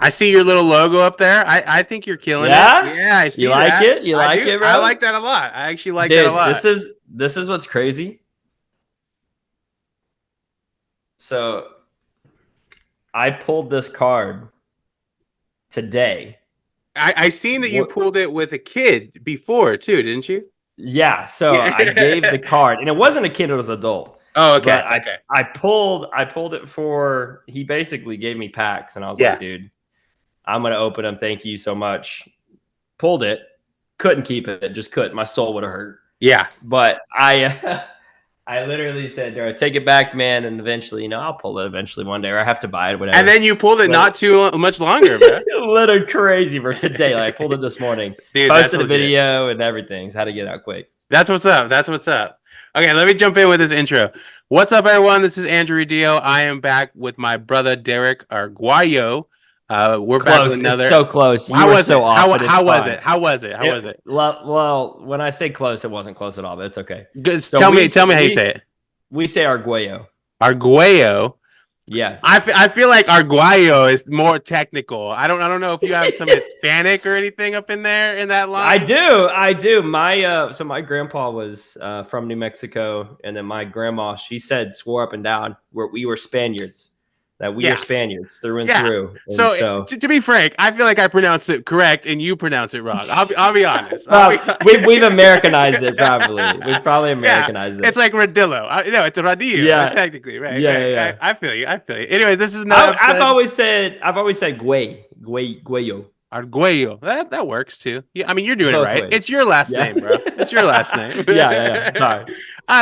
I see your little logo up there. I think you're killing it. Yeah, I see You like that. it? You like it, bro? I like that a lot. I actually like Dude, that a lot. this is what's crazy. So I pulled this card today. I seen that you pulled it with a kid before too, didn't you? Yeah, so Yeah. I gave the card, and it wasn't a kid; it was an adult. Oh, okay. But Okay. I pulled it for. He basically gave me packs, and I was Yeah. like, dude, I'm gonna open them. Thank you so much. Pulled it, couldn't keep it, just couldn't. My soul would have hurt. Yeah. But I literally said, take it back, man. And eventually, I'll pull it eventually one day, or I have to buy it, whatever. And then you pulled it not too much longer, bro. A little crazy, bro. Today, like, I pulled it this morning. Dude, posted a video and everything. So how to get out quick. That's what's up. That's what's up. Okay, let me jump in with this intro. What's up, everyone? This is Mrradillo. I am back with my brother, Derek Arguello. We're back with another. It's so close. How was it? How was it? How was it? How was it? Well, when I say close, it wasn't close at all, but it's okay. Good. So tell me how you say it. We say Arguello. Arguello. Yeah. I feel like Arguello is more technical. I don't know if you have some Hispanic or anything up in there in that line. I do. My grandpa was from New Mexico, and then my grandma, she swore up and down we were Spaniards. That we are Spaniards through and through. And so to be frank, I feel like I pronounce it correct and you pronounce it wrong. I'll be honest. We've Americanized it probably. We've probably Americanized it. It's like Mrradillo. No, it's Mrradillo. Yeah, technically, right? Yeah. I feel you. Anyway, this is not. I've always said Guayo. Arguello. That works too. Yeah, I mean, you're doing it right. Ways. It's your last name, bro. It's your last name. Yeah. Sorry.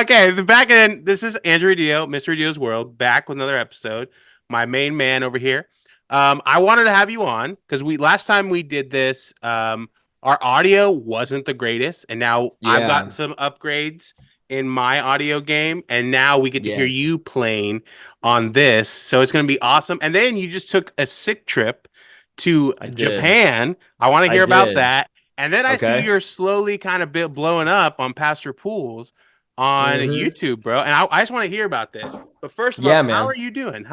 Okay, the back end. This is Mrradillo, Mrradillo's World, back with another episode. My main man over here. I wanted to have you on because last time we did this, our audio wasn't the greatest, and now I've gotten some upgrades in my audio game, and now we get to hear you playing on this, so it's going to be awesome. And then you just took a sick trip to Japan. I want to hear about that. And then I see you're slowly kind of blowing up on PastorPulls on YouTube, bro. And I just want to hear about this. But first of all, how are you doing?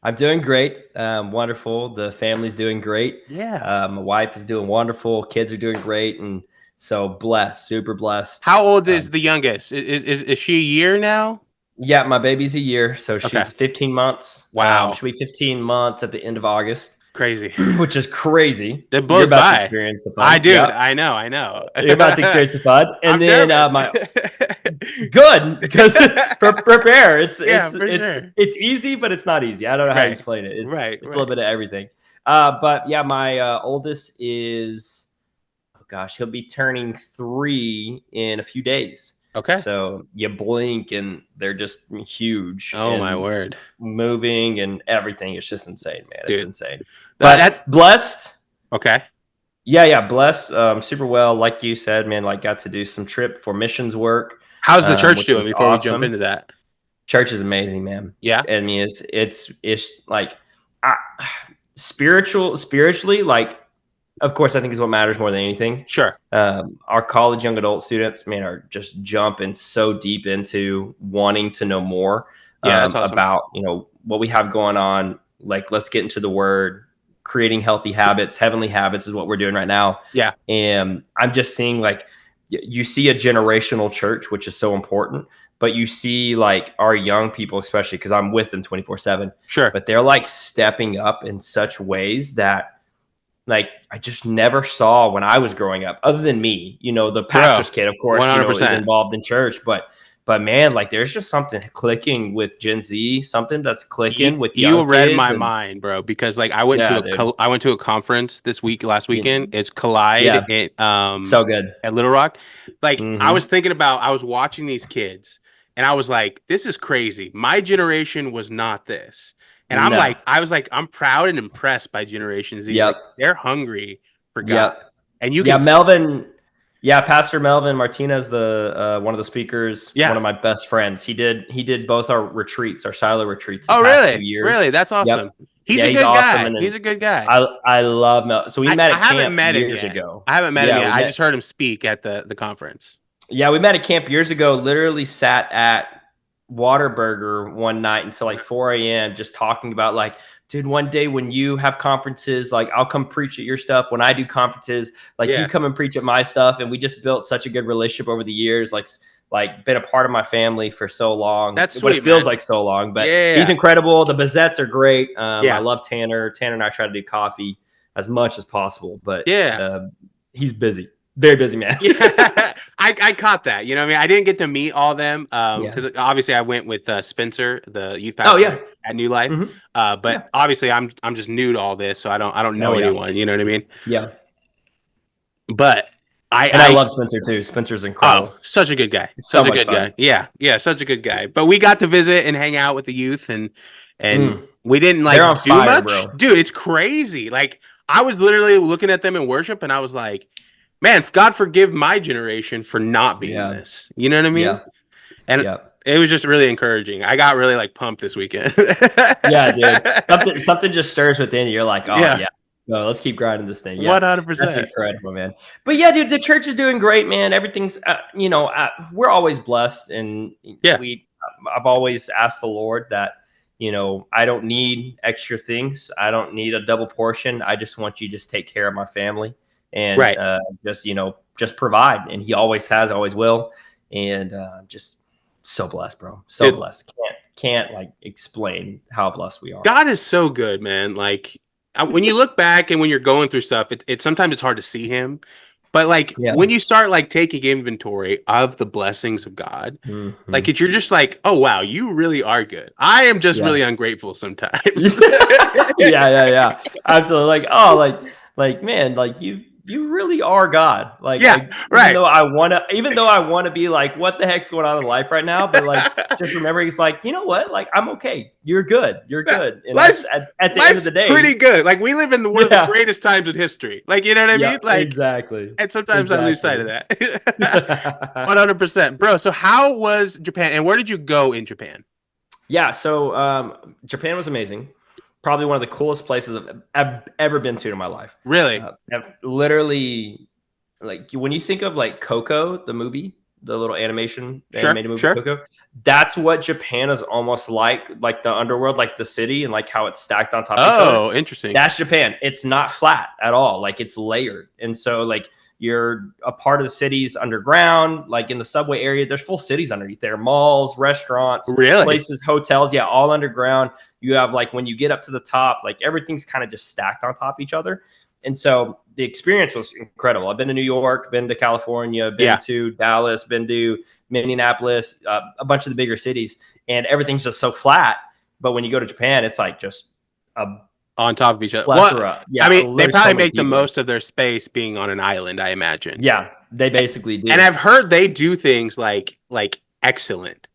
I'm doing great. Wonderful. The family's doing great. Yeah. My wife is doing wonderful. Kids are doing great. And so blessed, super blessed. How old is the youngest? Is she a year now? Yeah, my baby's a year. So she's 15 months. Wow. She'll be 15 months at the end of August. Crazy. Which is crazy. That blows by. To experience the fun. I do. Yep. I know. You're about to experience the fun. And I'm then good because prepare. It's easy, but it's not easy. I don't know how to explain it. It's a little bit of everything. But yeah, my oldest is he'll be turning 3 in a few days. Okay. So you blink and they're just huge. Oh my word. Moving and everything. It's just insane, man. Dude. It's insane. But blessed. Okay. Yeah. Blessed. Super well. Like you said, man, got to do some trip for missions work. How's the church doing before we jump into that? Church is amazing, man. Yeah. I mean, it's like spiritually, of course, I think is what matters more than anything. Sure. Our college young adult students, man, are just jumping so deep into wanting to know more that's awesome. about, what we have going on. Like, let's get into the word, creating healthy habits, heavenly habits is what we're doing right now. Yeah. And I'm just seeing you see a generational church, which is so important, but you see our young people, especially because I'm with them 24/7. Sure. But they're stepping up in such ways that I just never saw when I was growing up, other than me, the pastor's kid, of course, 100%. Is involved in church, but man, there's just something clicking with Gen Z, something that's clicking with young you read kids my mind, bro, because I went to a conference last weekend. It's Collide. So good at Little Rock. I was thinking about, I was watching these kids and I was like, this is crazy. My generation was not this. And I'm proud and impressed by Generation Z. Yep. They're hungry for God. Yep. And you can Melvin. Yeah, Pastor Melvin Martinez, one of the speakers, one of my best friends. He did both our retreats, our Shiloh retreats. Oh, really? Really? That's awesome. Yep. He's a good guy. He's a good guy. I love Melvin. So we met at camp years ago. I haven't met him yet. I just heard him speak at the conference. Yeah, we met at camp years ago. Literally sat at Waterburger one night until 4 a.m. just talking about dude, one day when you have conferences, like I'll come preach at your stuff. When I do conferences, like you come and preach at my stuff. And we just built such a good relationship over the years. Like been a part of my family for so long. That's sweet, it feels like so long, but he's incredible. The Bazettes are great. I love Tanner. Tanner and I try to do coffee as much as possible, but he's busy. Very busy man. I caught that. You know what I mean? I didn't get to meet all of them because obviously I went with Spencer, the youth pastor at New Life. But obviously I'm just new to all this, so I don't know anyone. You know what I mean? Yeah. But I love Spencer too. Spencer's incredible. Oh, such a good guy. Such a good guy. Yeah, such a good guy. But we got to visit and hang out with the youth, and we didn't do much. Bro. Dude, it's crazy. Like I was literally looking at them in worship, and I was like, man, God forgive my generation for not being this. You know what I mean? Yeah. And it was just really encouraging. I got really pumped this weekend. Dude. Something just stirs within you. You're like, oh yeah. No, let's keep grinding this thing. 100%. That's incredible, man. But yeah, dude, the church is doing great, man. Everything's, we're always blessed, and I've always asked the Lord that, I don't need extra things. I don't need a double portion. I just want you to just take care of my family and just provide. And he always has, always will. And just so blessed, bro. So blessed. Can't explain how blessed we are. God is so good, man. When you look back and when you're going through stuff, it's sometimes it's hard to see him. But when you start taking inventory of the blessings of God, you're just oh wow, you really are good. I am just really ungrateful sometimes. yeah. Absolutely. Man, you really are God. Even though I want to be what the heck's going on in life right now, but just remember, he's you know what? I'm okay. You're good. You're good. And at the end of the day, pretty good. We live in one of the greatest times in history. You know what I mean? Exactly. And sometimes I lose sight of that. 100%, bro. So how was Japan, and where did you go in Japan? Yeah. So Japan was amazing. Probably one of the coolest places I've ever been to in my life. Really? I've literally, when you think of Coco, the movie, the little animated movie Coco, that's what Japan is almost like the underworld, the city, and how it's stacked on top of each other. Oh, interesting. That's Japan. It's not flat at all. It's layered. And so you're a part of the city's underground, in the subway area. There's full cities underneath there, malls, restaurants, places, hotels. Yeah, all underground. You have when you get up to the top, everything's kind of just stacked on top of each other. And so the experience was incredible. I've been to New York, been to California, been to Dallas, been to Minneapolis, a bunch of the bigger cities, and everything's just so flat. But when you go to Japan, it's just on top of each other. Well, I mean, they probably make the most of their space being on an island, I imagine. Yeah, they basically do. And I've heard they do things excellent.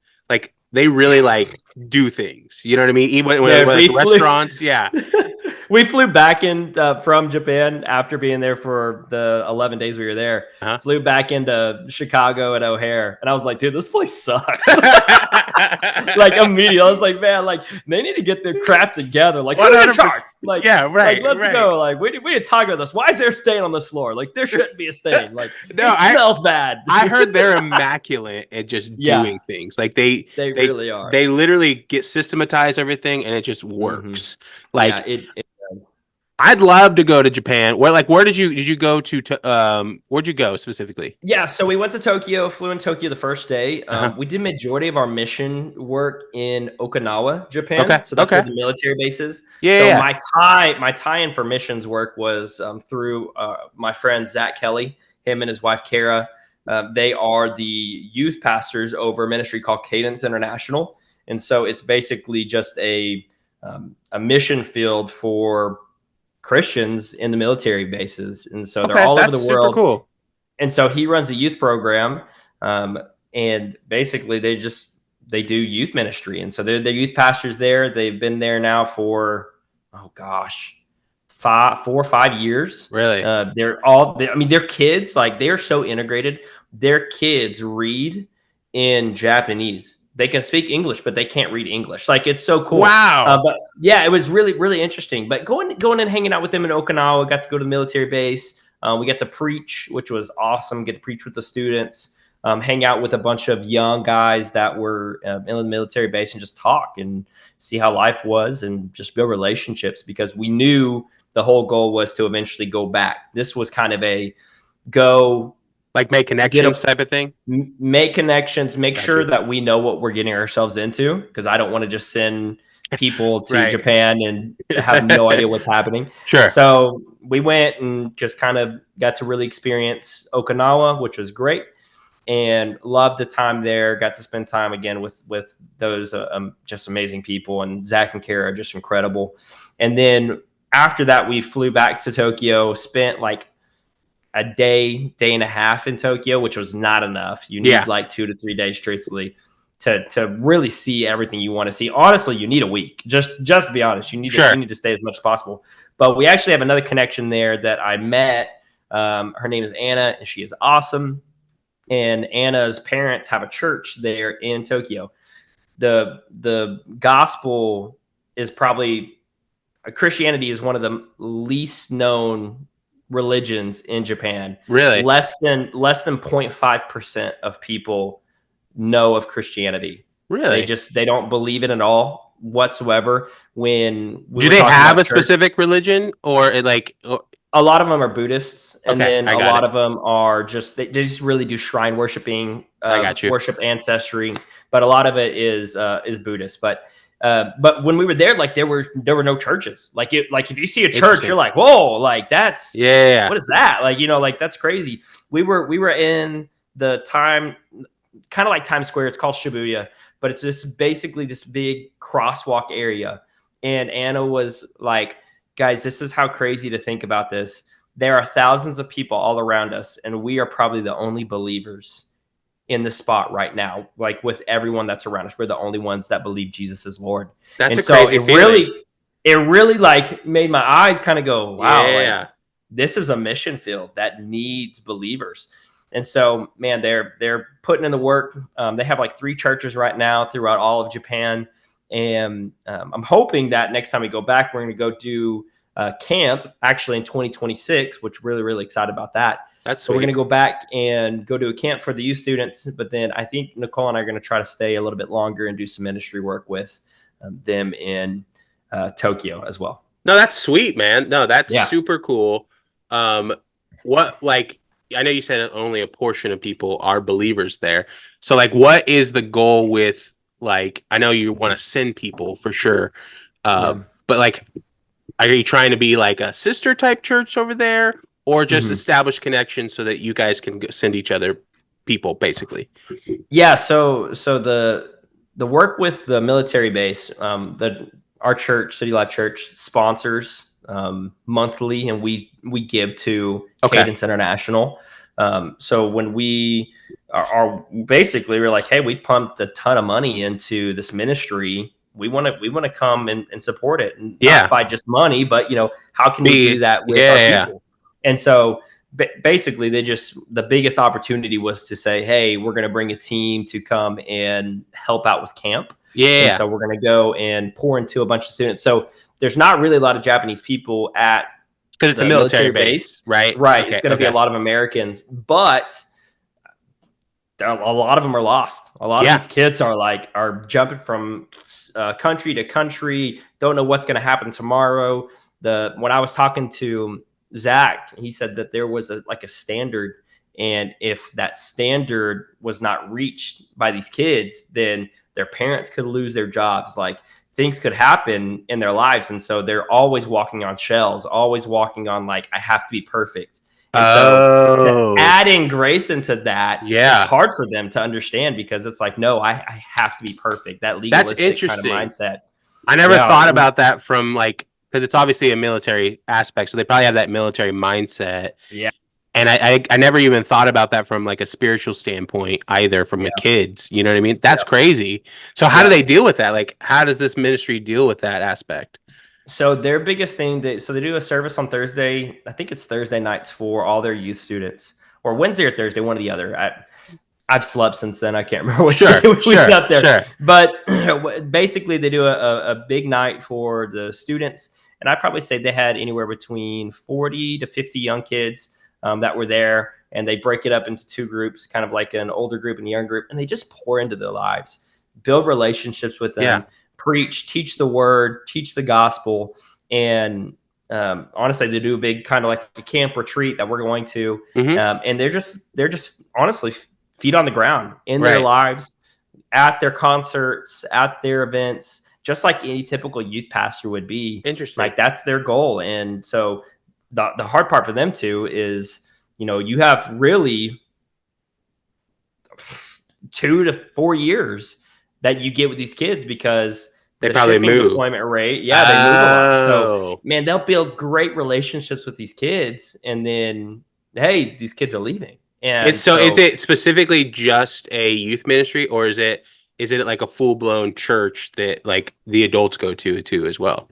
They really do things. You know what I mean? Even when it's restaurants, We flew back in from Japan after being there for the 11 days we were there. Flew back into Chicago at O'Hare, and I was like, dude, this place sucks. Immediately, I was like, man, they need to get their crap together. Who's in charge? Let's go. We need to talk about this. Why is there a stain on this floor? There shouldn't be a stain. It smells bad. I heard they're immaculate at just doing things. They really are. They literally get systematize everything, and it just works. I'd love to go to Japan. Where did you go to? Where'd you go specifically? Yeah, so we went to Tokyo. Flew in Tokyo the first day. We did majority of our mission work in Okinawa, Japan. Okay. So that's where the military base is. So my tie-in for missions work was through my friend Zach Kelly. Him and his wife Kara. They are the youth pastors over a ministry called Cadence International, and so it's basically just a mission field for Christians in the military bases. And so they're all over the world. Super cool. And so he runs a youth program. And basically they do youth ministry. And so they're youth pastors there. They've been there now for, 4 or 5 years. Really? Their kids, they're so integrated. Their kids read in Japanese. They can speak English, but they can't read English. It's so cool. Wow. But yeah, it was really, really interesting. But going and hanging out with them in Okinawa, got to go to the military base. We got to preach, which was awesome. Get to preach with the students. hang out with a bunch of young guys that were in the military base and just talk and see how life was and just build relationships, because we knew the whole goal was to eventually go back. This was kind of a go, like make connections type of thing. Make connections, make sure that we know what we're getting ourselves into, because I don't want to just send people to Japan and have no idea what's happening. Sure. So we went and just kind of got to really experience Okinawa, which was great, and loved the time there. Got to spend time again with those just amazing people, and Zach and Kara are just incredible. And then after that, we flew back to Tokyo, spent like a day and a half in Tokyo, which was not enough. You need like 2 to 3 days, truthfully, to really see everything you want to see. Honestly, you need a week. Just to be honest, you need to stay as much as possible. But we actually have another connection there that I met. Her name is Anna, and she is awesome. And Anna's parents have a church there in Tokyo. The gospel is probably, Christianity is one of the least known religions in Japan. Really? Less than 0.5% of people know of Christianity. Really? They don't believe it at all whatsoever. When do they have a specific religion, or a lot of them are Buddhists, and then a lot of them are just they just really do shrine worshiping, worship ancestry, but a lot of it is Buddhist. But when we were there, like there were no churches. Like if you see a church, you're like, whoa, like that's what is that? Like, like that's crazy. We were in the time, kind of like Times Square. It's called Shibuya, but it's just basically this big crosswalk area. And Anna was like, guys, this is how crazy to think about this. There are thousands of people all around us, and we are probably the only believers in the spot right now. Like with everyone that's around us, we're the only ones that believe Jesus is Lord. That's a crazy feeling. It really like made my eyes kind of go, wow, like, this is a mission field that needs believers. And so, man, they're putting in the work. They have like 3 churches right now throughout all of Japan. And I'm hoping that next time we go back, we're going to go do camp actually in 2026, which really, really excited about that. So we're going to go back and go to a camp for the youth students. But then I think Nicole and I are going to try to stay a little bit longer and do some ministry work with them in Tokyo as well. No, that's sweet, man. No, that's super cool. I know you said only a portion of people are believers there. So like, what is the goal with, like, I know you want to send people for sure. But like, are you trying to be like a sister type church over there, or just establish connections so that you guys can send each other people, basically? Yeah. So the work with the military base, our church, City Life Church, sponsors monthly, and we give to Cadence International. So when we are basically, we're like, hey, we pumped a ton of money into this ministry. We want to come and support it, and not by just money, but how can we do that with our people? And so basically, the biggest opportunity was to say, hey, we're going to bring a team to come and help out with camp. Yeah. And so we're going to go and pour into a bunch of students. So there's not really a lot of Japanese people at, because it's a military base, right? Right. Okay. It's going to be a lot of Americans, but a lot of them are lost. A lot of these kids are jumping from country to country, don't know what's going to happen tomorrow. When I was talking to Zach, he said that there was a standard, and if that standard was not reached by these kids, then their parents could lose their jobs. Like, things could happen in their lives. And so they're always walking on shells, always walking on like, I have to be perfect. And so adding grace into that is hard for them to understand, because it's like, no, I have to be perfect. That legalistic kind of mindset. I never thought about that from like, because it's obviously a military aspect. So they probably have that military mindset. Yeah. And I never even thought about that from like a spiritual standpoint either, from the kids. You know what I mean? That's crazy. So how do they deal with that? Like, how does this ministry deal with that aspect? So their biggest thing, they do a service on Thursday. I think it's Thursday nights for all their youth students, or Wednesday or Thursday, one or the other. I've slept since then. I can't remember which day we got there. Sure. But basically, they do a big night for the students. And I'd probably say they had anywhere between 40 to 50 young kids. that were there, and they break it up into two groups, kind of like an older group and a young group, and they just pour into their lives, build relationships with them, preach, teach the word, teach the gospel. And honestly, they do a big kind of like a camp retreat that we're going to, and they're just honestly feet on the ground in their lives, at their concerts, at their events, just like any typical youth pastor would be. Interesting. Like that's their goal. And so the hard part for them too is, you have really 2 to 4 years that you get with these kids, because they probably move. Deployment rate, they move a lot. So man, they'll build great relationships with these kids, and then hey, these kids are leaving. And so is it specifically just a youth ministry, or is it like a full-blown church that like the adults go to too as well?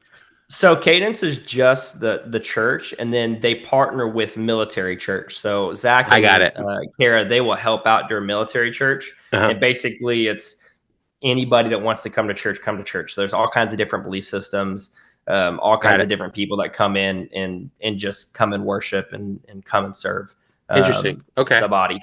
So Cadence is just the church, and then they partner with military church. So Zach and Kara, they will help out during military church. And basically it's anybody that wants to come to church, come to church. So there's all kinds of different belief systems, all kinds of different people that come in and just come and worship and come and serve. Interesting. Okay. The body.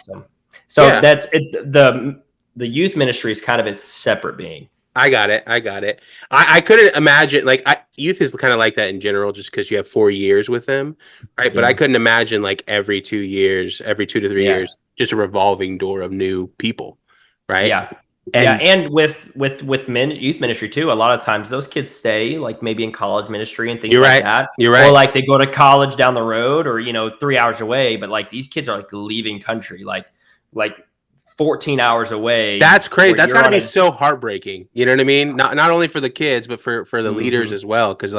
So that's it. The youth ministry is kind of its separate being. I got it. I couldn't imagine, like, youth is kind of like that in general, just because you have 4 years with them, right? But I couldn't imagine like every 2 years, every 2 to 3 years, just a revolving door of new people, right? Yeah. And with youth ministry too, a lot of times those kids stay, like maybe in college ministry and things like that. You're right. Or like they go to college down the road, or 3 hours away. But like these kids are like leaving country, like 14 hours away. That's crazy. That's got to be so heartbreaking. You know what I mean? Not only for the kids, but for the leaders as well. Because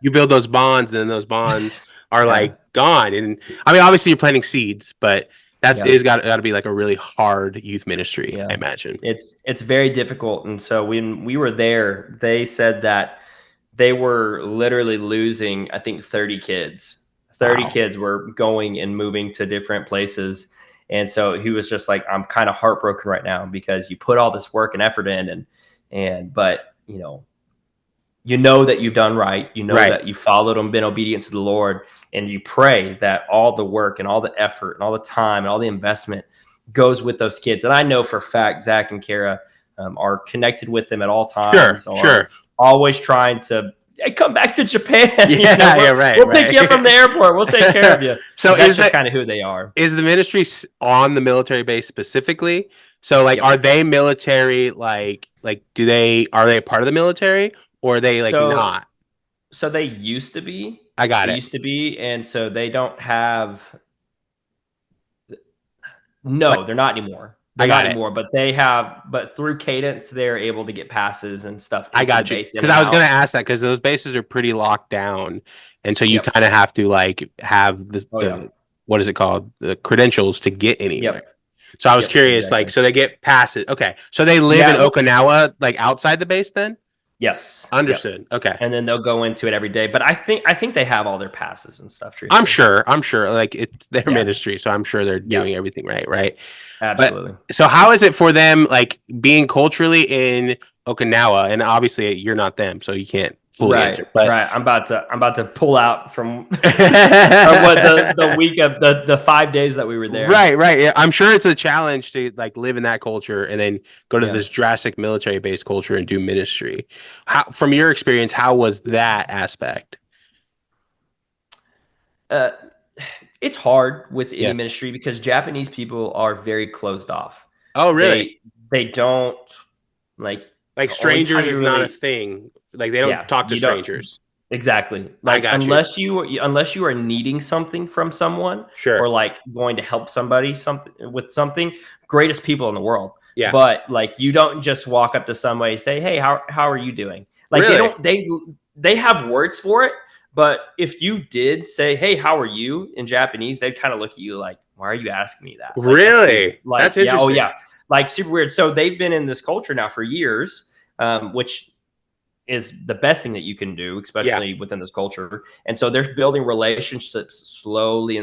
you build those bonds, and then those bonds are like gone. And I mean, obviously you're planting seeds, but it's got to be like a really hard youth ministry, I imagine. It's very difficult. And so when we were there, they said that they were literally losing, I think, 30 kids. 30 kids were going and moving to different places. And so he was just like, I'm kind of heartbroken right now, because you put all this work and effort in, but you know that you've done right. You know that you followed and been obedient to the Lord, and you pray that all the work and all the effort and all the time and all the investment goes with those kids. And I know for a fact, Zach and Kara are connected with them at all times. Sure. Always trying to, hey, come back to Japan. Right. We'll pick you up from the airport. We'll take care of you. So that's just kind of who they are. Is the ministry on the military base specifically? So like, are they military? Like, are they a part of the military, or are they not? So they used to be. They used to be, and so they don't have. No, they're not anymore. But they have. But through Cadence, they're able to get passes and stuff. I got you. Because I was going to ask that, because those bases are pretty locked down, and so you kind of have to like have this. What is it called? The credentials to get anywhere. Yep. So I was curious, exactly. So they get passes. Okay, so they live in Okinawa, like outside the base, then. Yes. Understood. Yep. Okay. And then they'll go into it every day. But I think they have all their passes and stuff. I'm sure. Like, it's their ministry, so I'm sure they're doing everything right. Absolutely. But, so how is it for them, like, being culturally in Okinawa? And obviously you're not them, so you can't fully answer. But I'm about to pull out from the week of the 5 days that we were there. Right. Yeah, I'm sure it's a challenge to like live in that culture and then go to this drastic military-based culture and do ministry. From your experience, how was that aspect? It's hard with any ministry, because Japanese people are very closed off. Oh, really? They don't like strangers is not a thing. Like, they don't talk to strangers. Exactly. Like, unless you are needing something from someone, or like going to help somebody with something, greatest people in the world. Yeah. But like, you don't just walk up to somebody and say, "Hey, how are you doing?" Like, they have words for it. But if you did say, "Hey, how are you?" in Japanese, they'd kind of look at you like, "Why are you asking me that?" Like, really? That's interesting. Like, super weird. So they've been in this culture now for years, which is the best thing that you can do, especially within this culture. And so they're building relationships slowly,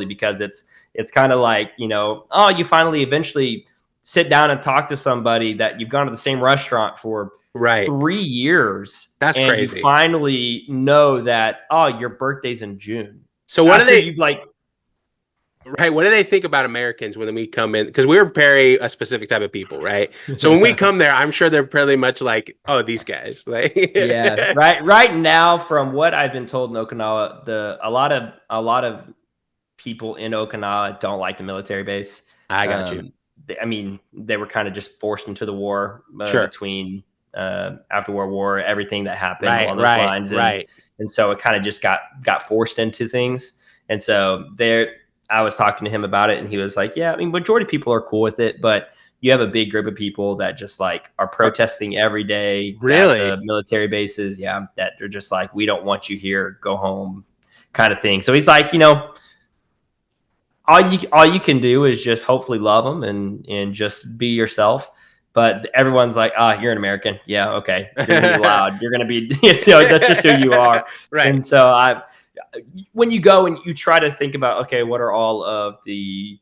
because it's kind of like, you finally eventually sit down and talk to somebody that you've gone to the same restaurant for 3 years. That's and crazy. You finally know that, your birthday's in June. So what are they Right. What do they think about Americans when we come in? Because we're very a specific type of people, right? So when we come there, I'm sure they're pretty much like, oh, these guys. Like, yeah. Right now, from what I've been told in Okinawa, a lot of people in Okinawa don't like the military base. I got you. They were kind of just forced into the war Sure. between after World War, everything that happened along those right, lines, right. And so it kind of just got forced into things. And so I was talking to him about it, and he was like, "Yeah, I mean, majority of people are cool with it, but you have a big group of people that just like are protesting every day Really? at the military bases. Yeah, that they're just like, we don't want you here, go home, kind of thing." So he's like, all you can do is just hopefully love them and just be yourself. But everyone's like, you're an American. Yeah, okay. You're gonna be loud. You're gonna be, that's just who you are. Right. And so when you go and you try to think about, okay, what are all of the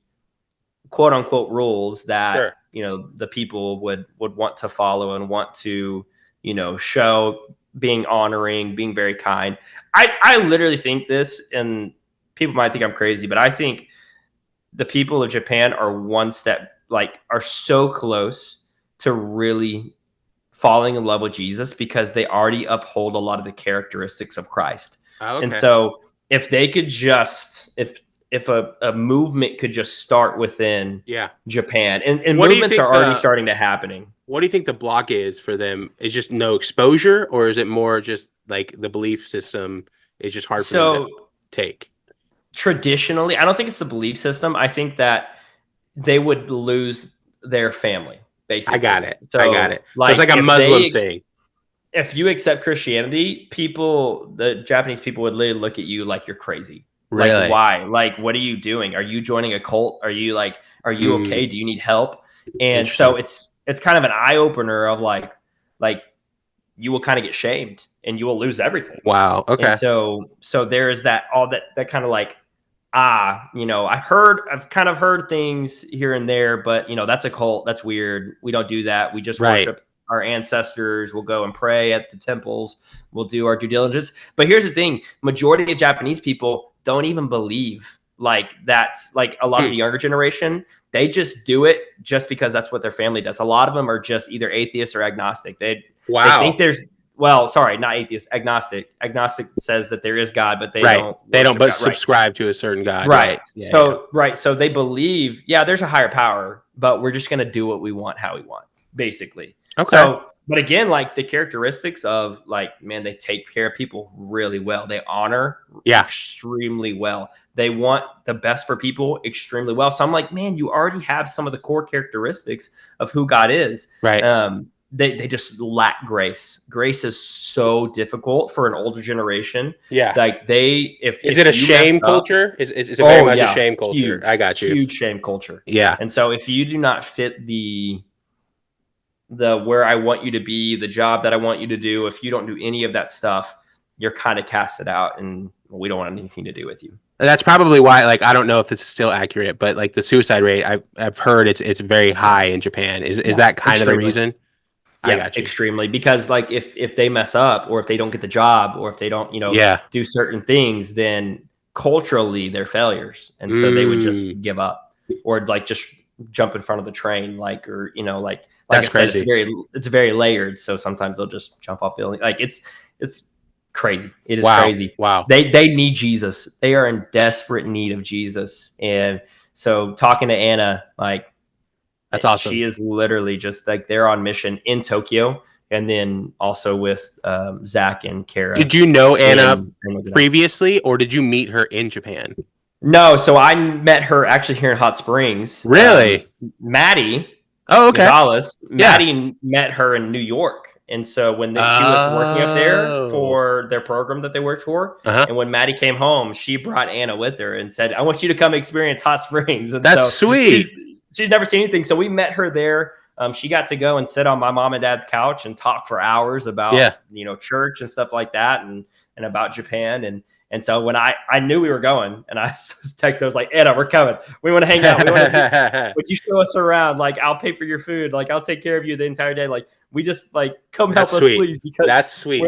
quote unquote rules that the people would want to follow and want to show, being honoring, being very kind. I literally think this, and people might think I'm crazy, but I think the people of Japan are one step, are so close to really falling in love with Jesus because they already uphold a lot of the characteristics of Christ. Oh, okay. And so if they could just, if a movement could just start within Japan, and movements are already starting to happening. What do you think the block is for them? Is just no exposure, or is it more just like the belief system is just hard for them to take? Traditionally, I don't think it's the belief system. I think that they would lose their family, basically. I got it. So it's like a Muslim thing. If you accept Christianity, the Japanese people would literally look at you like you're crazy. Really? Like, why? Like, what are you doing? Are you joining a cult? Are you okay? Do you need help? And so it's kind of an eye opener of like you will kind of get shamed and you will lose everything. Wow. Okay. And so there is that kind of like, I've kind of heard things here and there, but that's a cult. That's weird. We don't do that. We just worship our ancestors. We'll go and pray at the temples. We'll do our due diligence. But here's the thing. Majority of Japanese people don't even believe that's like a lot of the younger generation. They just do it just because that's what their family does. A lot of them are just either atheists or agnostic. They think not atheist, agnostic. Agnostic says that there is God, but they don't subscribe to a certain God. Right. So they believe, there's a higher power, but we're just going to do what we want, how we want, basically. Okay. So, but again, like the characteristics of they take care of people really well. They honor extremely well. They want the best for people extremely well. So I'm like, man, you already have some of the core characteristics of who God is. Right. They just lack grace. Grace is so difficult for an older generation. Yeah. Is it a shame culture? Is it very much a shame culture? Huge, I got you. Huge shame culture. Yeah. And so if you do not fit the where I want you to be, the job that I want you to do, if you don't do any of that stuff, you're kind of casted out, and we don't want anything to do with you. And that's probably why, I don't know if it's still accurate, but the suicide rate, I've heard it's very high in Japan. Is that kind of the reason? I got you. Extremely, because if they mess up, or if they don't get the job, or if they don't do certain things, then culturally they're failures, and so they would just give up, or just jump in front of the train, that's crazy. It's very layered, so sometimes they'll just jump off building. It's crazy. It is crazy. Wow. They need Jesus. They are in desperate need of Jesus. And so talking to Anna, that's awesome. She is literally just they're on mission in Tokyo, and then also with Zach and Kara. Did you know Anna previously, or did you meet her in Japan? No, so I met her actually here in Hot Springs. Really? Maddie. Oh, okay. Gonzalez. Maddie met her in New York. And so when she was working up there for their program that they worked for, and when Maddie came home, she brought Anna with her and said, I want you to come experience Hot Springs. And that's sweet. She's never seen anything. So we met her there. She got to go and sit on my mom and dad's couch and talk for hours about, church and stuff like that, and about Japan. And so when I knew we were going, and I texted, I was like, Anna, we're coming. We want to hang out. We want to see. Would you show us around? I'll pay for your food. I'll take care of you the entire day. We just come help us, please. Because that's sweet.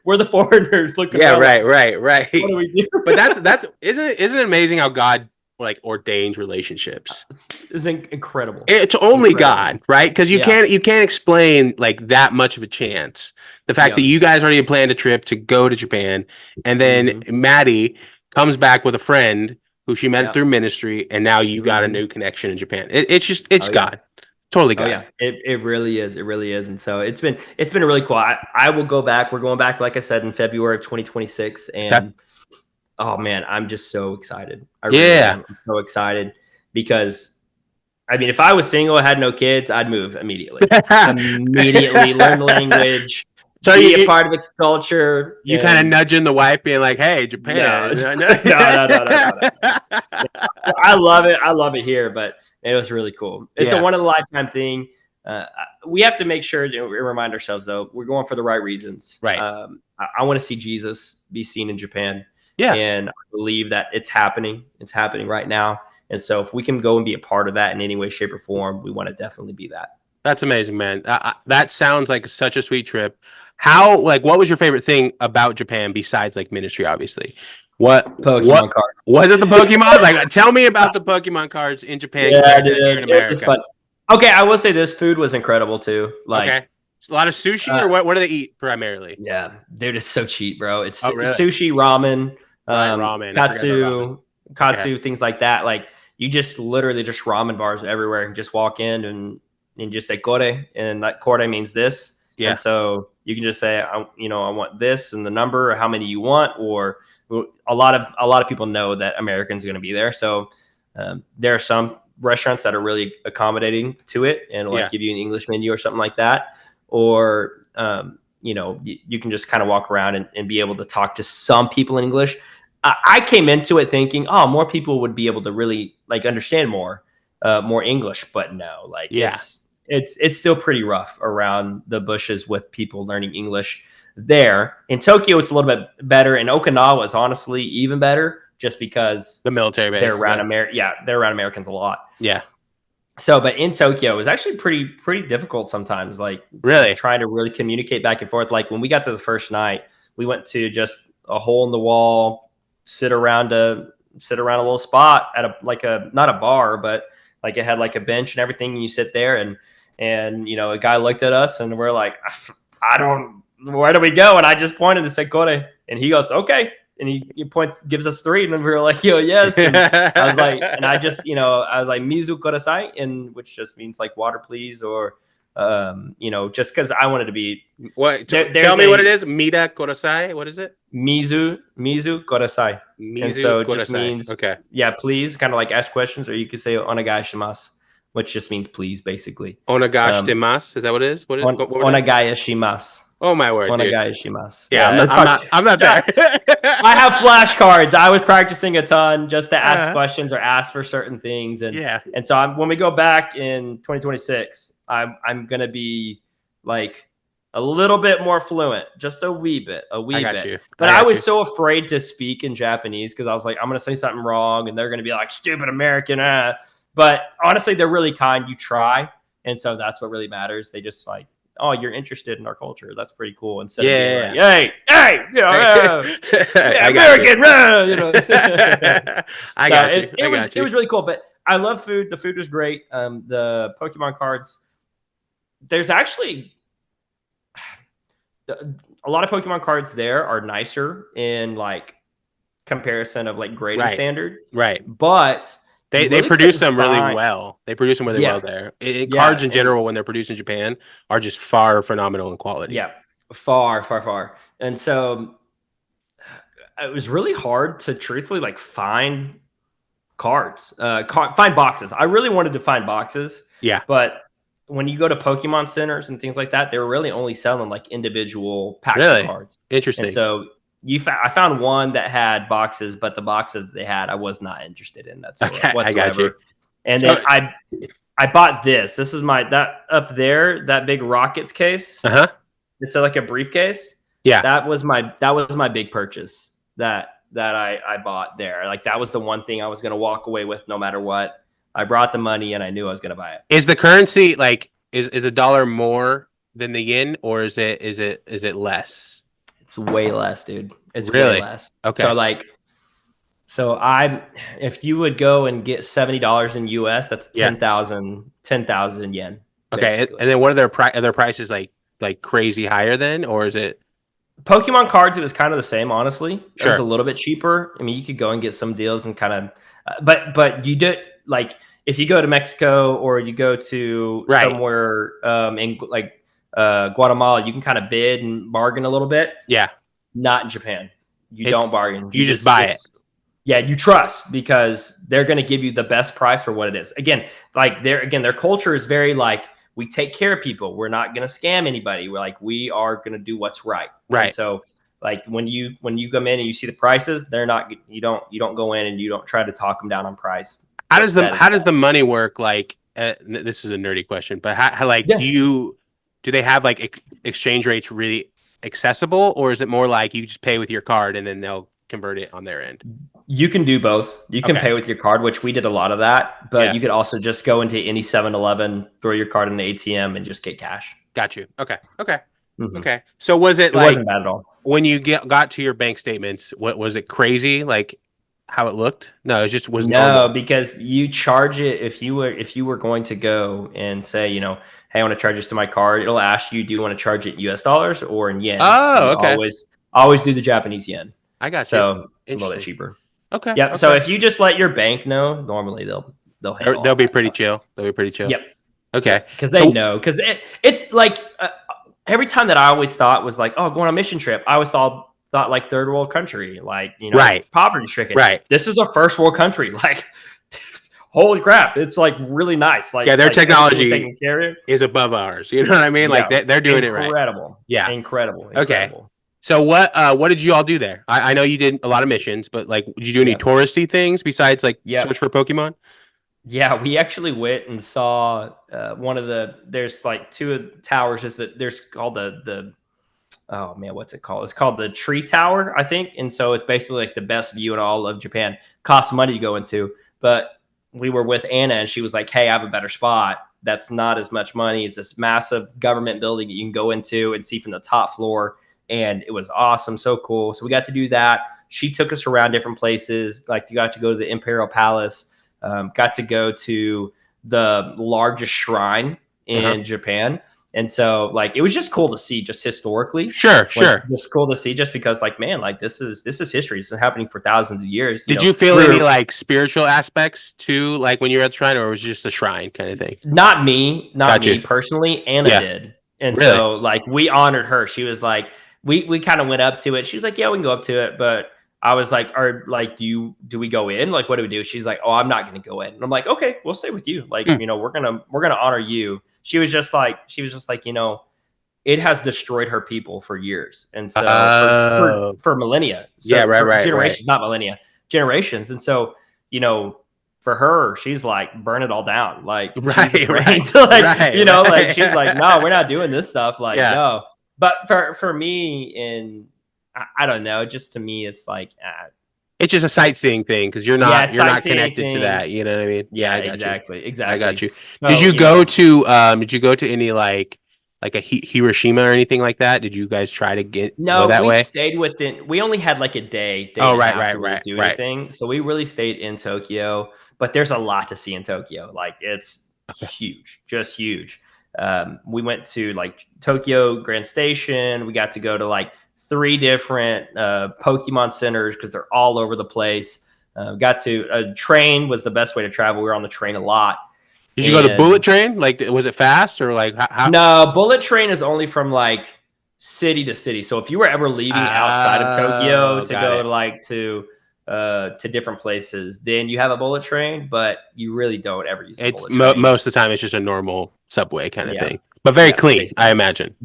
We're the foreigners looking. Yeah, right. What do we do? But that's isn't it amazing how God like ordained relationships. It's incredible. It's only God, right? Because you can't explain like that much of a chance. The fact that you guys already planned a trip to go to Japan, and then Maddie comes back with a friend who she met through ministry, and now you got a new connection in Japan. It's God. Totally God. Oh yeah, it really is. It really is. And so it's been really cool. I will go back. We're going back, like I said, in February of 2026, and oh man, I'm just so excited. I really am. I'm so excited because, I mean, if I was single, had no kids, I'd move immediately. Immediately learn the language, so be a part of the culture. You kind of nudging the wife, being like, "Hey, Japan." No. I love it. I love it here, but it was really cool. It's a one in a lifetime thing. We have to make sure to remind ourselves, though, we're going for the right reasons. Right. I want to see Jesus be seen in Japan. Yeah. And I believe that it's happening. It's happening right now. And so if we can go and be a part of that in any way, shape, or form, we want to definitely be that. That's amazing, man. That sounds like such a sweet trip. What was your favorite thing about Japan besides like ministry, obviously? Pokemon cards. Was it the Pokemon? Like, tell me about the Pokemon cards in Japan compared to here in America. Fun. Okay, I will say this food was incredible too. Like, a lot of sushi, or what do they eat primarily? Yeah, dude, it's so cheap, bro. It's sushi, ramen, katsu, things like that. Like, you just literally just ramen bars everywhere, and just walk in and just say kore, and that kore means this. Yeah. And so you can just say, I want this and the number, or how many you want, or a lot of people know that Americans are going to be there. So there are some restaurants that are really accommodating to it and give you an English menu or something like that. Or, you can just kind of walk around and be able to talk to some people in English. I came into it thinking, more people would be able to really like understand more English, but no, like it's still pretty rough around the bushes with people learning English there. In Tokyo, it's a little bit better. And Okinawa is honestly even better just because the military base. They're around they're around Americans a lot. Yeah. So, but in Tokyo, it was actually pretty difficult sometimes. Like really trying to really communicate back and forth. Like when we got to the first night, we went to just a hole in the wall, sit around a little spot at not a bar, but like it had like a bench and everything. And you sit there and a guy looked at us and we're like, where do we go? And I just pointed and said kore, and he goes, okay. And he gives us 3, and we were like, yo, yes. And I was like, and I just, I was like, mizu kodasai, and which just means like water, please, or, just because I wanted to be. What? Tell me what it is. Mira kodasai. What is it? Mizu kodasai. And so it just means, please, kind of like ask questions, or you could say onegai shimasu, which just means please, basically. Onegai shimasu. Is that what it is? Onegai shimasu. Oh my word, dude. Yeah, I'm not there. I have flashcards. I was practicing a ton just to ask questions or ask for certain things, and so when we go back in 2026, I'm gonna be like a little bit more fluent, just a wee bit. But I was so afraid to speak in Japanese because I was like, I'm gonna say something wrong, and they're gonna be like, stupid American. But honestly, they're really kind. You try, and so that's what really matters. They just like, oh, you're interested in our culture. That's pretty cool. Instead of being like, hey, American, I got you. It was really cool. But I love food. The food was great. The Pokemon cards. There's actually a lot of Pokemon cards there are nicer in like comparison of like grading standard. Right. But They produce them really well. They produce them really well there. Cards in general, when they're produced in Japan, are just far phenomenal in quality. Yeah, far. And so it was really hard to truthfully like find cards, find boxes. I really wanted to find boxes. Yeah. But when you go to Pokemon centers and things like that, they were really only selling like individual packs of cards. Interesting. And so I found one that had boxes, but the boxes that they had, I was not interested in that whatsoever. I got you. And then I bought this. This is that up there, that big Rockets case. It's like a briefcase. Yeah, that was my big purchase that I bought there. Like that was the one thing I was going to walk away with no matter what. I brought the money and I knew I was going to buy it. Is the currency like is a dollar more than the yen, or is it less? It's way less, dude. It's really way less. Okay. So like So if you would go and get $70 in US, that's 10,000 yen. Okay, Basically. and then what are their prices like crazy higher then, or is it? Pokemon cards, it was kind of the same, honestly. It was Sure. a little bit cheaper. I mean, you could go and get some deals and kind of, but you did like if you go to Mexico or you go to somewhere in like Guatemala, you can kind of bid and bargain a little bit. Yeah. Not in Japan. You don't bargain. You just buy it. Yeah, you trust because they're going to give you the best price for what it is. Again, like their culture is very like, we take care of people. We're not going to scam anybody. We are going to do what's right. Right. And so like when you come in and you see the prices, you don't go in and you don't try to talk them down on price. How does the money work? Like, this is a nerdy question, but how like, do they have like exchange rates really accessible, or is it more like you just pay with your card and then they'll convert it on their end? You can do both. You can pay with your card, which we did a lot of that, but you could also just go into any 7-Eleven, throw your card in the ATM and just get cash. Got you. Okay. Okay. So it wasn't bad at all. When you got to your bank statements, what was it crazy? Like how it looked? No, it just was normal. Because you charge it if you were going to go and say, hey, I want to charge this to my card. It'll ask you, do you want to charge it in US dollars or in yen? Oh, okay. Always do the Japanese yen. I got you. So a little bit cheaper. Okay. Yeah. Okay. So if you just let your bank know, normally they'll be pretty chill. They'll be pretty chill. Yep. Okay. Because they know. Because it's like every time that I always thought was like, oh, going on a mission trip. I always thought like third world country, like poverty stricken. Right. This is a first world country. Like, holy crap! It's like really nice. Like their technology is above ours. You know what I mean? Like they're doing it right. Incredible. Yeah. Incredible. Okay. So what did you all do there? I know you did a lot of missions, but like, did you do any touristy things besides like search for Pokemon? Yeah, we actually went and saw one of there's like two towers. There's called the oh man, what's it called? It's called the Tree Tower, I think. And so it's basically like the best view in all of Japan. Costs money to go into, but we were with Anna and she was like, hey, I have a better spot. That's not as much money. It's this massive government building that you can go into and see from the top floor. And it was awesome. So cool. So we got to do that. She took us around different places. Like you got to go to the Imperial Palace, got to go to the largest shrine in Japan. And so like, it was just cool to see just historically. Sure. Just cool to see just because like, man, like this is history. It's been happening for thousands of years. Did you feel any like spiritual aspects to like when you were at the shrine, or was it just a shrine kind of thing? Not me personally. Anna did. And so like we honored her. She was like, we kind of went up to it. She's like, yeah, we can go up to it. But I was like, do we go in? Like, what do we do? She's like, oh, I'm not going to go in. And I'm like, okay, we'll stay with you. Like, we're going to honor you. She was just like, it has destroyed her people for years. And so for millennia. So generations, not millennia, generations. And so, for her, she's like, burn it all down. Like, like, she's like, no, we're not doing this stuff. Like, no. But for me, and I don't know, just to me, it's like it's just a sightseeing thing because you're not connected to that. You know what I mean? Yeah, exactly. I got you. So, did you go to any like a Hiroshima or anything like that? Did you guys try to go that way? We stayed within. We only had like a day. Right. Do anything. So we really stayed in Tokyo, but there's a lot to see in Tokyo. Like it's huge, just huge. We went to like Tokyo Grand Station. We got to go to like 3 different Pokemon centers because they're all over the place. A train was the best way to travel. We were on the train a lot. Did you go to bullet train? Like, was it fast or like how? No, bullet train is only from like city to city. So if you were ever leaving outside of Tokyo to go to different places, then you have a bullet train, but you really don't ever use a bullet train. Most of the time it's just a normal subway kind of thing, but very clean, basically. I imagine.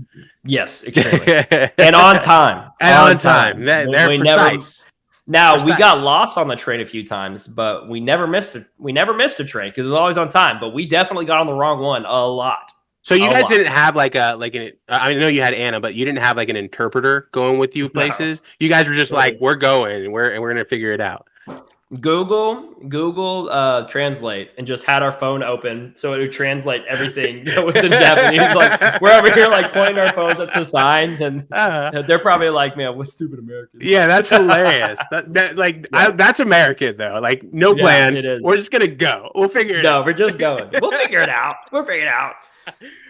Yes, extremely. And on time. On time. They're precise. We got lost on the train a few times, but we never missed a train because it was always on time, but we definitely got on the wrong one a lot. So you guys didn't have I know you had Anna, but you didn't have like an interpreter going with you places. No. You guys were just like, we're going and we're going to figure it out. Google Translate, and just had our phone open so it would translate everything that was in Japanese. Like we're over here like pointing our phones up to signs, and they're probably like, "Man, what stupid Americans." Yeah, that's hilarious. That's American though. Like no plan. It is. We're just gonna go. We'll figure it out. No, we're just going. We'll figure it out. We'll figure it out.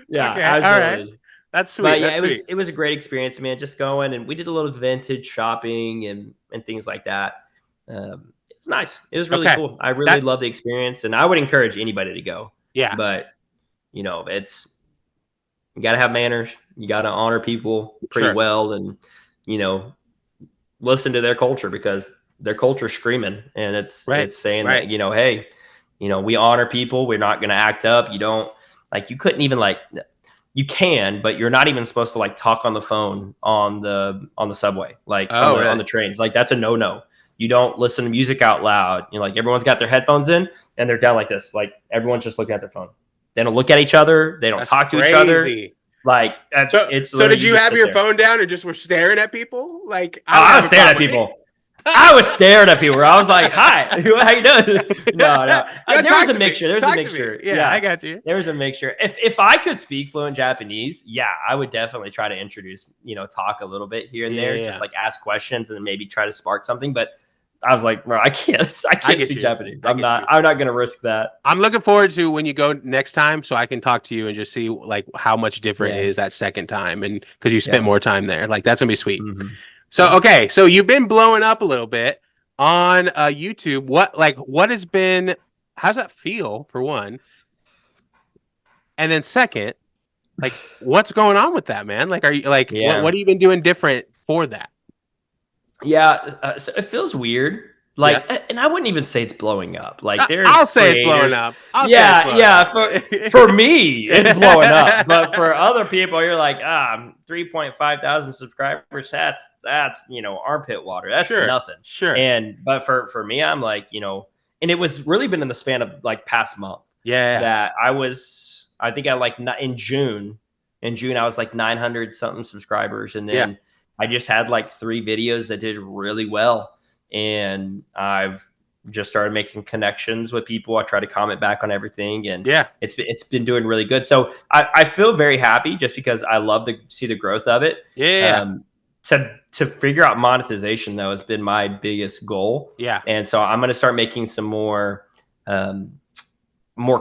Yeah, okay, absolutely. all right. That's sweet. But yeah, that's it was a great experience, man. Just going, and we did a little vintage shopping and things like that. It was nice. It was really cool. I really love the experience, and I would encourage anybody to go. Yeah. But you got to have manners. You got to honor people pretty well, and listen to their culture, because their culture's screaming, and it's saying that hey, we honor people. We're not going to act up. You don't you couldn't even you can, but you're not even supposed to talk on the phone on the subway, on the trains. That's a no. You don't listen to music out loud. Everyone's got their headphones in and they're down like this. Everyone's just looking at their phone. They don't look at each other. They don't talk to each other. So did you have your phone down and just were staring at people? I was staring at people. I was staring at people. I was like, "Hi, how you doing?" No. There was a mixture. There's a mixture. Yeah, I got you. There was a mixture. If I could speak fluent Japanese, I would definitely try to introduce, talk a little bit here and there, just ask questions and then maybe try to spark something. But I was like, bro, I can't speak Japanese. I'm not going to risk that. I'm looking forward to when you go next time, so I can talk to you and just see how much different it is that second time, and because you spent more time there, that's gonna be sweet. Mm-hmm. So, so you've been blowing up a little bit on YouTube. What has been, how's that feel, for one? And then second, what's going on with that, man? Are you what have you been doing different for that? Yeah. So it feels weird. And I wouldn't even say it's blowing up. I'll say it's blowing up. For me, it's blowing up. But for other people, you're 3.5 thousand subscribers. That's armpit water. That's nothing. Sure. But for me, I'm and it was really been in the span of past month. Yeah. That I think in June. In June, I was 900 something subscribers, and then I just had 3 videos that did really well. And I've just started making connections with people. I try to comment back on everything, and it's been doing really good. So I feel very happy, just because I love to see the growth of it. To figure out monetization, though, has been my biggest goal. And so I'm going to start making some more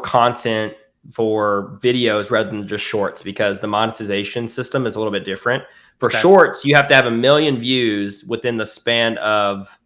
content for videos rather than just shorts, because the monetization system is a little bit different. For shorts, you have to have 1 million views within the span of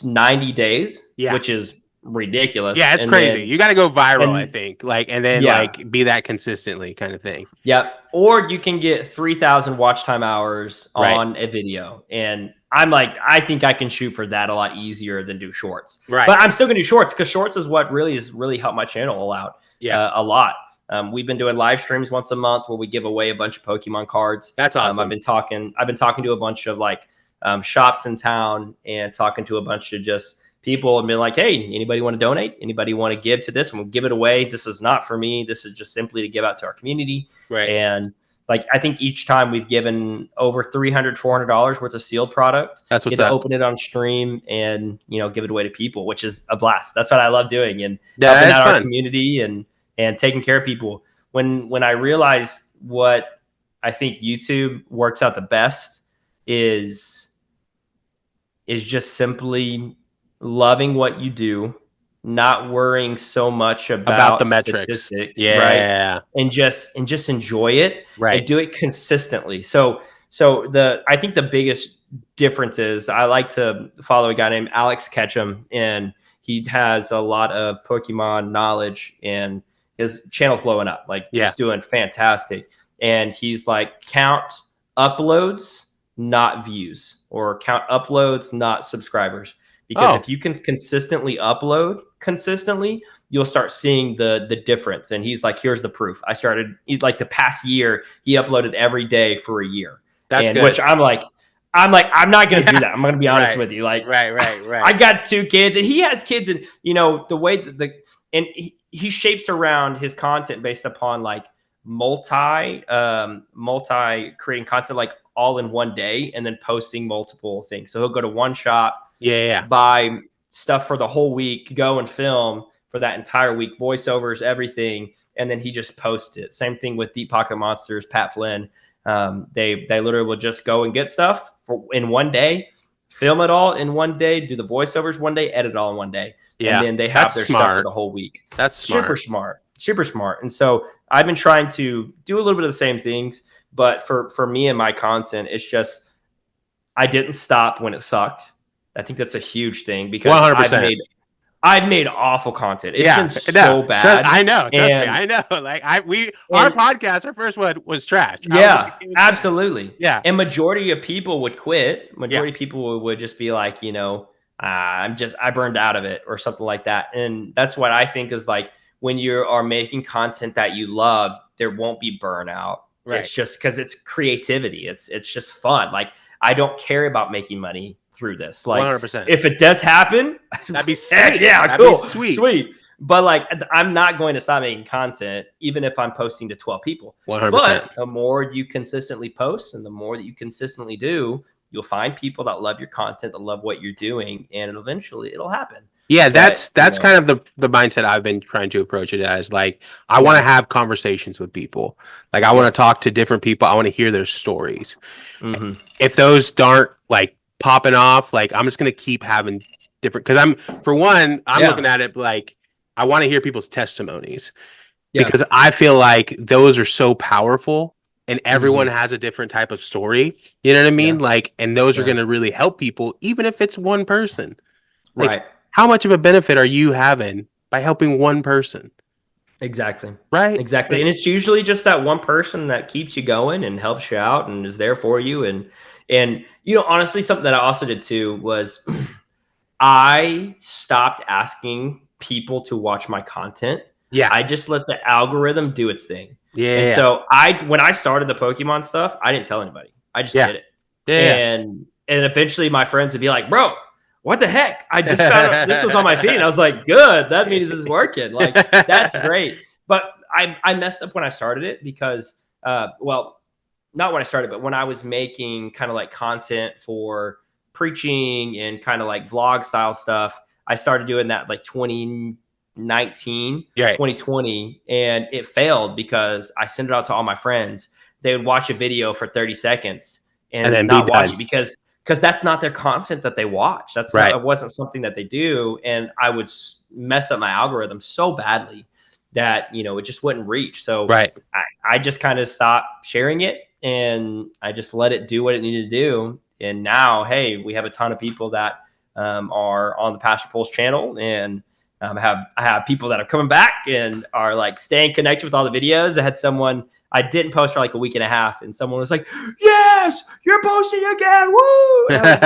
90 days, which is ridiculous. Yeah, it's crazy. You got to go viral, I think, and then be that consistently kind of thing. Yeah. Or you can get 3,000 watch time hours on a video. And I think I can shoot for that a lot easier than do shorts. Right. But I'm still going to do shorts, because shorts is what really helped my channel out a lot. We've been doing live streams once a month where we give away a bunch of Pokemon cards. That's awesome. I've been talking to a bunch of shops in town, and talking to a bunch of just people, and be hey, anybody want to donate? Anybody want to give to this? And we'll give it away. This is not for me. This is just simply to give out to our community. Right. And I think each time we've given over $300, $400 worth of sealed product. That's what's get to up. open it on stream and give it away to people, which is a blast. That's what I love doing, and helping out our community and taking care of people. When I realized what I think YouTube works out the best is just simply loving what you do, not worrying so much about the metrics, right? And just enjoy it, right? And do it consistently. So I think the biggest difference is, I like to follow a guy named Alex Ketchum, and he has a lot of Pokemon knowledge, and his channel's blowing up. He's doing fantastic. And he's count uploads, not views, or count uploads, not subscribers. Because if you can consistently upload you'll start seeing the difference. And he's here's the proof. I started the past year, he uploaded every day for a year. That's good. Which I'm not going to do that. I'm going to be honest with you. Right. I got 2 kids, and he has kids, and the way that he shapes around his content based upon multi creating content all in one day, and then posting multiple things. So he'll go to one shop, buy stuff for the whole week, go and film for that entire week, voiceovers, everything, and then he just posts it. Same thing with Deep Pocket Monsters, Pat Flynn. They literally will just go and get stuff in one day, film it all in one day, do the voiceovers one day, edit it all in one day. Yeah, and then they have their stuff for the whole week. That's super smart. And so I've been trying to do a little bit of the same things, but for me and my content, it's just I didn't stop when it sucked. I think that's a huge thing because 100%. I've made awful content. It's been so bad. I know. Trust me, I know. Like our podcast, our first one was trash. Absolutely. Yeah. And majority of people would quit. Majority of people would just be like, I burned out of it or something like that. And that's what I think is like when you are making content that you love, there won't be burnout. Right. It's just because it's creativity. It's just fun. Like I don't care about making money through this. Like 100%. If it does happen, that'd be sweet. That'd cool. Be sweet. But like I'm not going to stop making content even if I'm posting to 12 people. 100%. But the more you consistently post and the more that you consistently do, you'll find people that love your content, that love what you're doing, and eventually it'll happen. Yeah, that's kind of the mindset I've been trying to approach it as. Like, I want to have conversations with people. Like, I want to talk to different people. I want to hear their stories. Mm-hmm. If those aren't like popping off, like I'm just gonna keep having different. Because I'm looking at it like I want to hear people's testimonies because I feel like those are so powerful. And everyone has a different type of story. You know what I mean? Like, and those are going to really help people, even if it's one person. Like, right. How much of a benefit are you having by helping one person? Exactly. Right. Exactly. And it's usually just that one person that keeps you going and helps you out and is there for you. And honestly, something that I also did too was I stopped asking people to watch my content. Yeah. I just let the algorithm do its thing. Yeah. And so when I started the Pokemon stuff, I didn't tell anybody. I just did it. Yeah. And eventually my friends would be like, bro, what the heck? I just found out this was on my feed. And I was like, good. That means it's working. Like, that's great. But I messed up when I started it because, not when I started, but when I was making kind of like content for preaching and kind of like vlog style stuff, I started doing that like 2020, and it failed because I sent it out to all my friends. They would watch a video for 30 seconds and then not watch it because that's not their content that they watch. It wasn't something that they do. And I would mess up my algorithm so badly that, it just wouldn't reach. So I just kind of stopped sharing it and I just let it do what it needed to do. And now, hey, we have a ton of people that are on the PastorPulls channel, and I have people that are coming back and are like staying connected with all the videos. I had someone I didn't post for like a week and a half, and someone was like, "Yes, you're posting again, woo!" And I was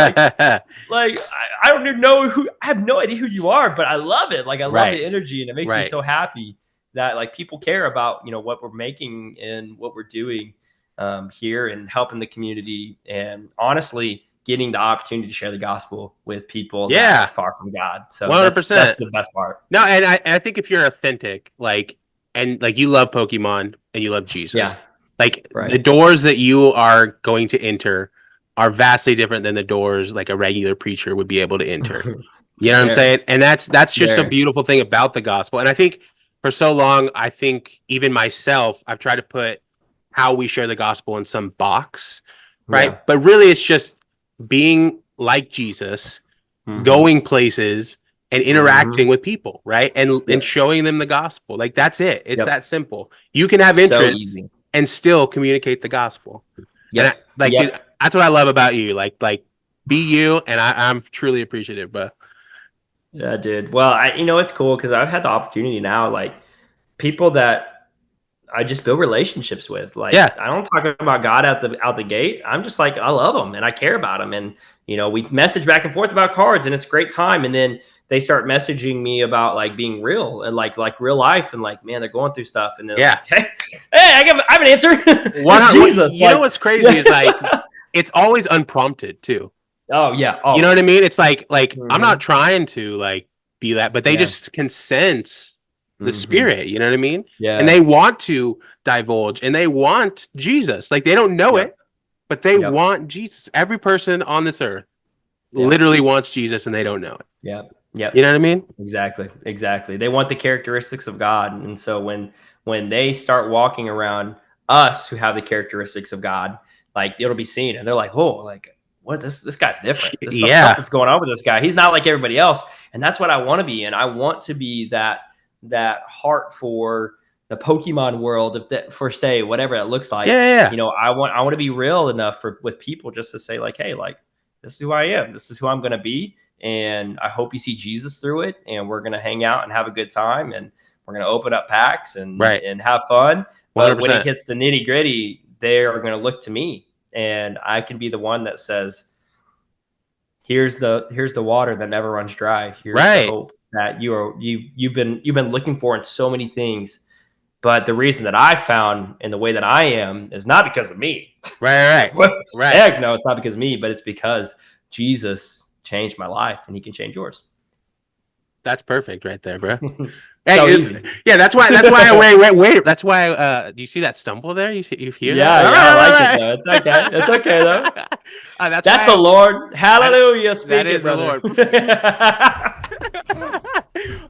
like, I don't even know I have no idea who you are, but I love it. Like I love the energy, and it makes me so happy that like people care about what we're making and what we're doing here and helping the community, and honestly getting the opportunity to share the gospel with people that are far from God. So 100%. That's the best part. No, and I think if you're authentic, and you love Pokemon and you love Jesus, the doors that you are going to enter are vastly different than the doors like a regular preacher would be able to enter. You know what I'm saying? And that's just a beautiful thing about the gospel. And I think for so long, I think even myself, I've tried to put how we share the gospel in some box, right? Yeah. But really it's just being like Jesus, going places and interacting with people, right? And showing them the gospel. Like that's it. It's that simple. You can have interests and still communicate the gospel. Yeah. That's what I love about you. Like be you, and I'm truly appreciative, bro. Yeah, dude. Well, it's cool because I've had the opportunity now, like people that I just build relationships with. Like, I don't talk about God out the gate. I'm just like, I love them and I care about them. And, we message back and forth about cards and it's a great time. And then they start messaging me about like being real and like real life. And like, man, they're going through stuff. And then like, hey, I have an answer. Jesus. You know what's crazy is like, it's always unprompted too. Oh yeah. Oh. You know what I mean? It's like, I'm not trying to like be that, but they just can sense the spirit, you know what I mean? Yeah. And they want to divulge and they want Jesus. Like they don't know it, but they want Jesus. Every person on this earth literally wants Jesus and they don't know it. Yeah. Yep. You know what I mean? Exactly. They want the characteristics of God. And so when they start walking around us who have the characteristics of God, like it'll be seen and they're like, oh, like what this guy's different. There's something's going on with this guy. He's not like everybody else. And that's what I want to be. And I want to be that heart for the Pokemon world, if that, for say whatever it looks like. Yeah. You know, I want to be real enough with people just to say like, hey, like this is who I am. This is who I'm going to be. And I hope you see Jesus through it. And we're going to hang out and have a good time. And we're going to open up packs and have fun. But 100%. When it hits the nitty gritty, they are going to look to me. And I can be the one that says, here's the water that never runs dry. Here's the hope that you've been looking for in so many things. But the reason that I found in the way that I am is not because of me. Right. Heck no, it's not because of me, but it's because Jesus changed my life and he can change yours. That's perfect right there, bro. Hey, so easy. Yeah, that's why I wait. That's why do you see that stumble there? You hear that? I like it though. It's okay. It's okay though. That's the Lord. Hallelujah. That is the Lord.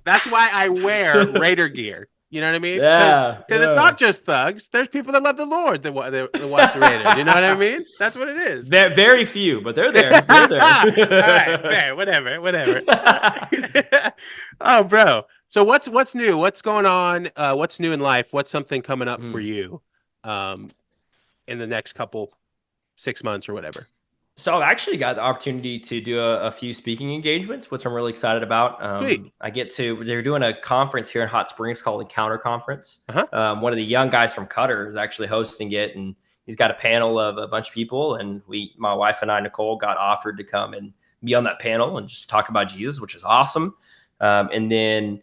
That's why I wear Raider gear. You know what I mean? Yeah. Because it's not just thugs. There's people that love the Lord that watch the Raiders. You know what I mean? That's what it is. Very few, but they're there. They're there. All right, whatever. Oh, bro. So what's new? What's going on? What's new in life? What's something coming up for you in the next 6 months or whatever? So I've actually got the opportunity to do a few speaking engagements, which I'm really excited about. They're doing a conference here in Hot Springs called Encounter Conference. One of the young guys from Qatar is actually hosting it, and he's got a panel of a bunch of people. And my wife and I, Nicole, got offered to come and be on that panel and just talk about Jesus, which is awesome. And then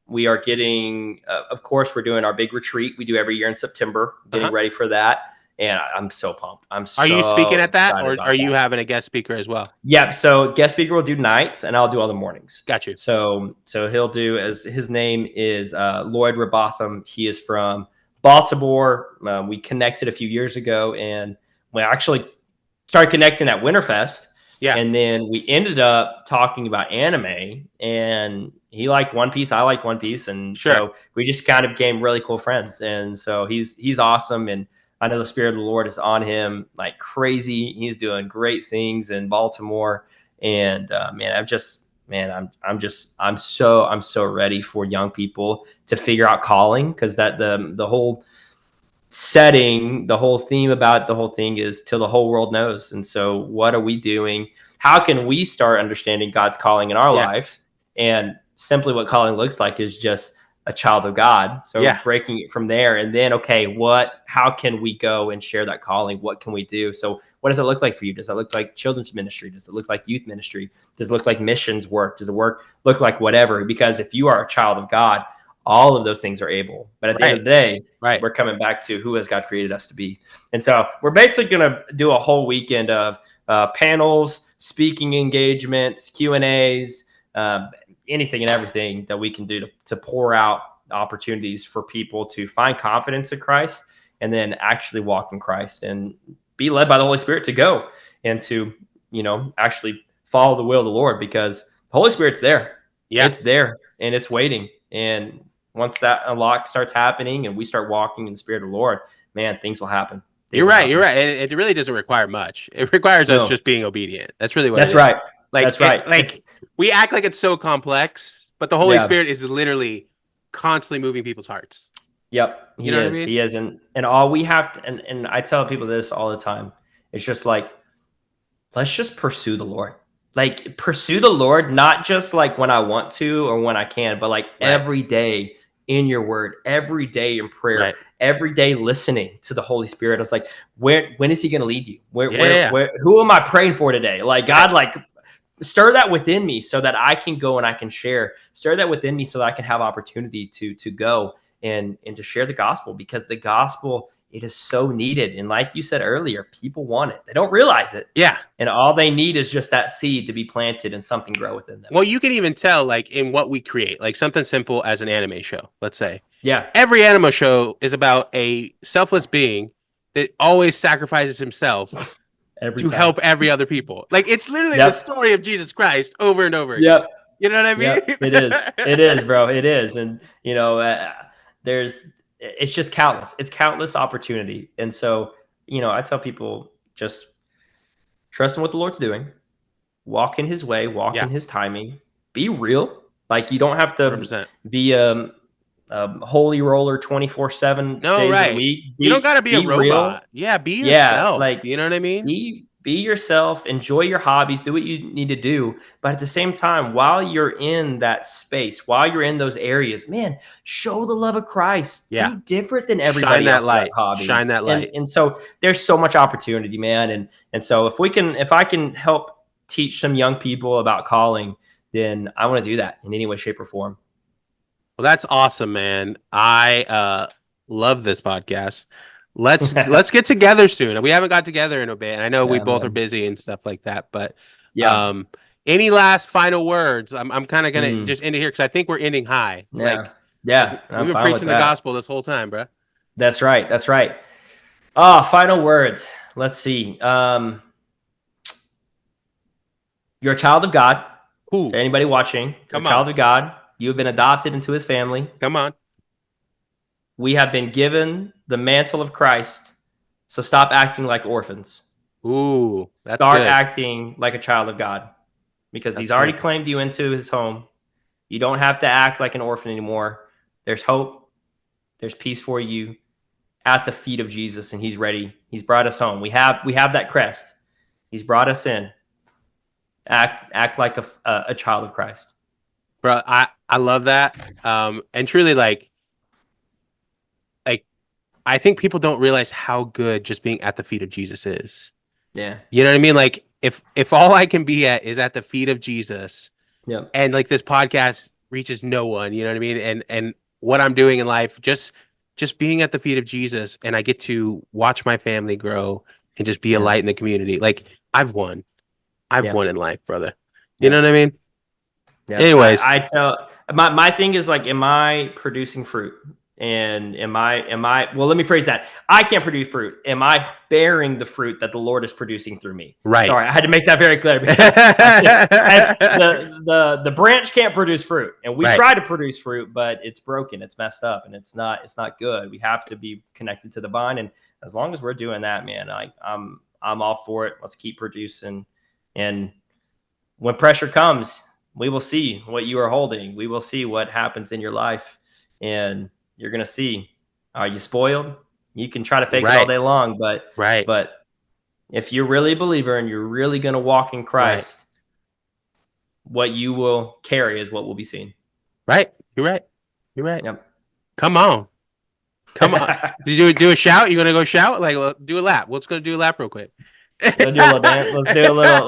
we are getting, of course, we're doing our big retreat we do every year in September, getting ready for that. And I'm so pumped. Are you speaking at that, or are you having a guest speaker as well? Yeah. So guest speaker will do nights, and I'll do all the mornings. Got you. So he'll do, as his name is Lloyd Robotham. He is from Baltimore. We connected a few years ago, and we actually started connecting at Winterfest. Yeah. And then we ended up talking about anime, and he liked One Piece. I liked One Piece, and so we just kind of became really cool friends. And so he's awesome, and I know the Spirit of the Lord is on him like crazy. He's doing great things in Baltimore. And I'm so ready for young people to figure out calling, because that the whole setting, the whole theme about the whole thing is till the whole world knows. And so what are we doing? How can we start understanding God's calling in our life? And simply what calling looks like is just a child of God. So breaking it from there, and then, how can we go and share that calling? What can we do? So what does it look like for you? Does it look like children's ministry? Does it look like youth ministry? Does it look like missions work? Does it look like whatever? Because if you are a child of God, all of those things are able. But at the end of the day, we're coming back to who has God created us to be. And so we're basically going to do a whole weekend of panels, speaking engagements, Q&As, anything and everything that we can do to pour out opportunities for people to find confidence in Christ, and then actually walk in Christ and be led by the Holy Spirit to go and to, actually follow the will of the Lord, because the Holy Spirit's there. Yeah. It's there and it's waiting. And once that unlock starts happening and we start walking in the Spirit of the Lord, man, things will happen. You're right. It really doesn't require much. It requires us just being obedient. That's really what it is. Right. That's right. We act like it's so complex, but the Holy Spirit is literally constantly moving people's hearts. Yep. He is. I mean? He is. And all we have to, and I tell people this all the time, it's just like, let's just pursue the Lord. Like, pursue the Lord, not just like when I want to or when I can, but like every day in your word, every day in prayer, every day listening to the Holy Spirit. I was like, when is he going to lead you? Where, who am I praying for today? Like, God, like, stir that within me so that I can go and I can share. Stir that within me so that I can have opportunity to go and to share the gospel, because the gospel, it is so needed. And like you said earlier, people want it. They don't realize it. Yeah. And all they need is just that seed to be planted and something grow within them. Well, you can even tell, like, in what we create, like something simple as an anime show, let's say. Yeah. Every anime show is about a selfless being that always sacrifices himself to help every other people. Like it's literally the story of Jesus Christ over and over again. Yep. You know what I mean? Yep. It is. It is, bro. It is. And it's just countless. It's countless opportunity. And so, I tell people just trust in what the Lord's doing, walk in his way, walk in his timing, be real. Like you don't have to 100%. Be holy roller 24/7 days a week. You don't got to be a robot. Real. Yeah, be yourself. Like, you know what I mean? Be yourself. Enjoy your hobbies. Do what you need to do. But at the same time, while you're in that space, while you're in those areas, man, show the love of Christ. Yeah. Be different than everybody else. That hobby. Shine that light. And so there's so much opportunity, man. And so if I can help teach some young people about calling, then I want to do that in any way, shape, or form. Well, that's awesome, man. I love this podcast. Let's get together soon. We haven't got together in a bit. And I know we both are busy and stuff like that. But any last final words? I'm kind of gonna just end it here because I think we're ending high. Yeah, we've been preaching the gospel this whole time, bro. That's right. That's right. Final words. Let's see. You're a child of God. Ooh. To anybody watching, you're a child of God. You have been adopted into his family. Come on. We have been given the mantle of Christ. So stop acting like orphans. Ooh, Start acting like a child of God because he's already claimed you into his home. You don't have to act like an orphan anymore. There's hope. There's peace for you at the feet of Jesus, and he's ready. He's brought us home. We have that crest. He's brought us in. Act like a child of Christ. Bro, I love that. And truly, like I think people don't realize how good just being at the feet of Jesus is. Yeah. You know what I mean? Like if all I can be is at the feet of Jesus, and like this podcast reaches no one, you know what I mean? And what I'm doing in life, just being at the feet of Jesus, and I get to watch my family grow and just be a light in the community. Like I've won. I've won in life, brother. You know what I mean? Yeah. Anyways, I tell my thing is like, am I producing fruit? And am I, well, let me phrase that. I can't produce fruit. Am I bearing the fruit that the Lord is producing through me? Right. Sorry, I had to make that very clear. Because the branch can't produce fruit, and we try to produce fruit, but it's broken, it's messed up, and it's not good. We have to be connected to the vine, and as long as we're doing that, man, I'm all for it. Let's keep producing, and when pressure comes, we will see what you are holding. We will see what happens in your life, and you're going to see, are you spoiled? You can try to fake it all day long, but if you're really a believer and you're really going to walk in Christ, what you will carry is what will be seen. Right. You're right. Yep. Come on. Did you do a shout? You going to go shout? Like, do a lap. Let's go do a lap real quick. Let's do a little dance. Let's do a little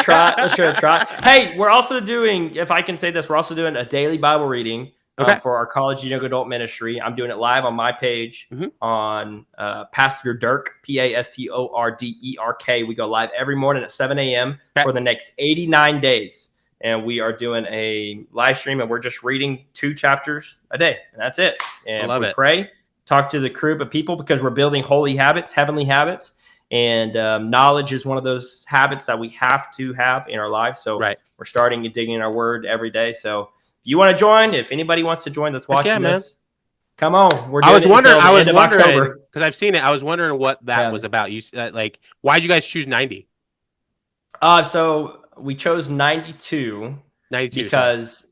trot. Let's show a trot. Hey, we're also doing, if I can say this, we're also doing a daily Bible reading. For our college young adult ministry. I'm doing it live on my page on Pastor Derek, PastorDerk. We go live every morning at 7 a.m. for the next 89 days. And we are doing a live stream, and we're just reading 2 chapters a day. And that's it. And we pray, talk to the group of people because we're building holy habits, heavenly habits. And knowledge is one of those habits that we have to have in our lives. So we're starting and digging in our word every day. So you want to join? If anybody wants to join that's watching this, come on. I was wondering because I've seen it. I was wondering what that was about. You like, why did you guys choose 90? So we chose 92 because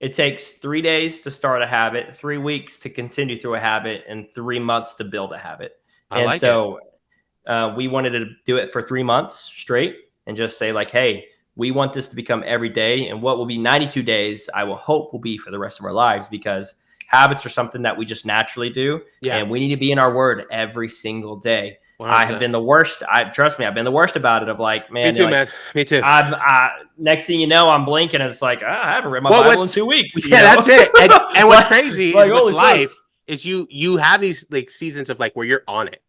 it takes 3 days to start a habit, 3 weeks to continue through a habit, and 3 months to build a habit. We wanted to do it for 3 months straight and just say like, hey, we want this to become every day, and what will be 92 days, I will hope will be for the rest of our lives, because habits are something that we just naturally do, and we need to be in our word every single day. 100%. I have been the worst. Trust me, I've been the worst about it. Of like, man, me too, man. Me too. Next thing you know, I'm blinking, and it's like, I haven't read my Bible in 2 weeks. Yeah, that's it. And what's crazy is with life is you have these like seasons of like where you're on it.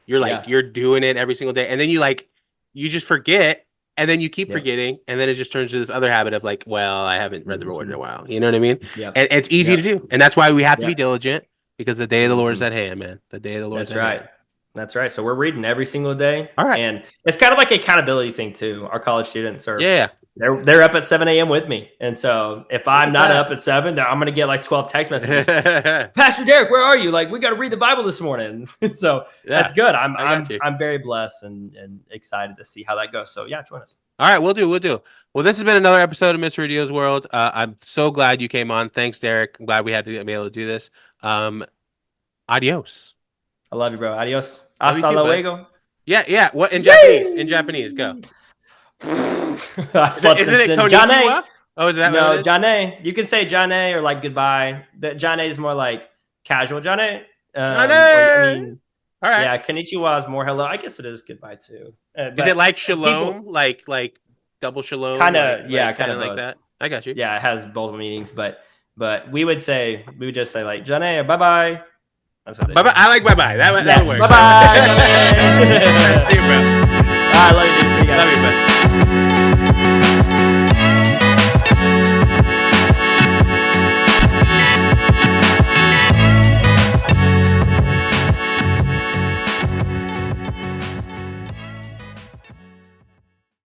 You're like you're doing it every single day, and then you just forget. And then you keep forgetting, and then it just turns to this other habit of like, well, I haven't read the word in a while. You know what I mean? Yeah. And it's easy to do. And that's why we have to be diligent, because the day of the Lord is at hand, man. The day of the Lord is at hand. That's right. So we're reading every single day. All right. And it's kind of like an accountability thing too. Our college students are they're up at 7 a.m. with me. And so if I'm not up at 7, I'm going to get like 12 text messages. Pastor Derek, where are you? Like, we got to read the Bible this morning. So that's good. I'm very blessed and excited to see how that goes. So yeah, join us. All right, we'll do. Well, this has been another episode of Mrradillo's World. I'm so glad you came on. Thanks, Derek. I'm glad we had to be able to do this. Adios. I love you, bro. Adios. Hasta luego. Yeah. What in Japanese? In Japanese, go. Isn't it konnichiwa? Oh, is that no? Jane. You can say Jane or like goodbye. The Jane is more like casual Jane. All right. Yeah, konnichiwa is more hello. I guess it is goodbye too. Is it like shalom? Like double shalom? Kind of, kind of like that. I got you. Yeah, it has both meanings, but we would just say like Jane or bye bye. That's what they bye bye. I like bye bye. That works. Bye bye. See you, bro. I love you, dude. Love you, bro.